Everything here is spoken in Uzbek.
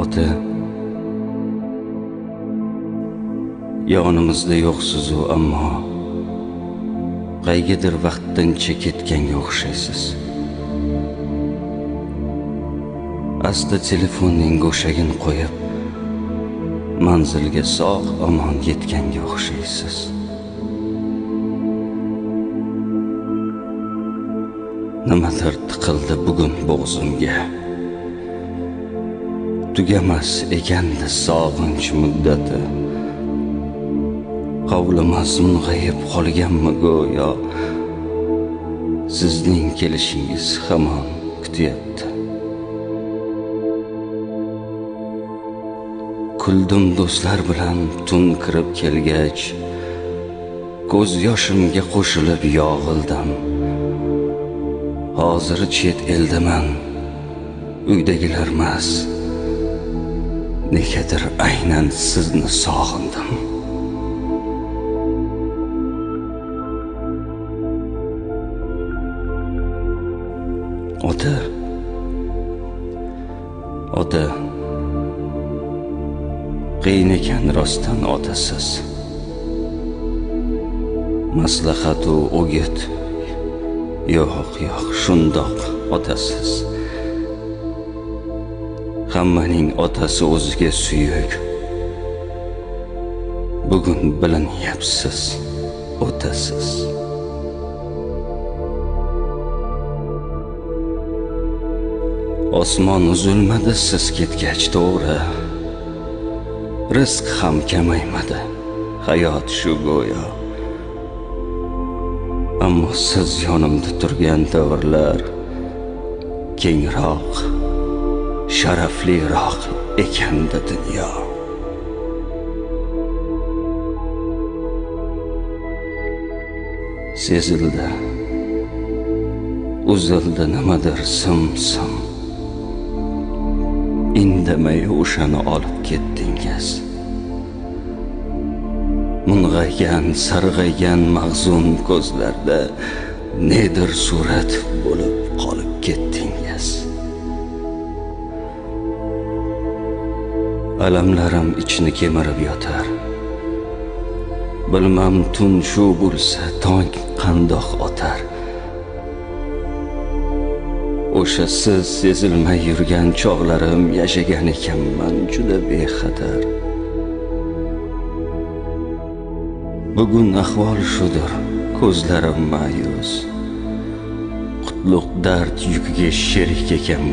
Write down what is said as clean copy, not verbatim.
Ota, yonimizda yo'qsiz-u ammo qaygadir vaqtdancha ketganga o'xshaysiz. Asta telefonning go'shagini qo'yib, manzilga sog'-omon yetganga o'xshaysiz. Nimadir tiqildi bugun bo'g'zimga. Tugamas ekandi sog'inch muddati. Qavlamas mung'ayib qolganmi go'yo, sizning kelishingiz hamon kutyapti. Kuldim do'stlar bilan tun kirib kelgach, ko'z yoshimga qo'shilib yog'ildim. Hozir chet eldaman, uydagilar emas. Negadir aynan sizni sog'indim. Ota, qiyin ekan rostdan otasiz. Maslahatu o'git, yo'q, shundoq otasiz. Hammaning otasi o'ziga suyuk. Bugun bilinyapsiz, otasiz. Osmon uzilmadi siz ketgach to'g'ri. Rizq ham kamaymadi, hayot shu go'yo. Ammo siz yonimda turgan davrlar kengroq, sharafliroq ekanda dunyo. Sezildi, uzildi nimadir sim-sim. Indamay o'shani olib ketdingiz. Mung'aygan, sarg'aygan mag'zun ko'zlarda nedir surat bo'lib qolib ketdingiz. Alamlarim ichni kemirib yotar. Bilmam tun shu bo'lsa tong qandoq otar. O'sha siz sezilmay yurgan chog'larim yashagan ekanman juda bexatar. Bugun ahvol shudir, ko'zlarim ma'yus. Qutlug' dard yukiga sherik ekanman.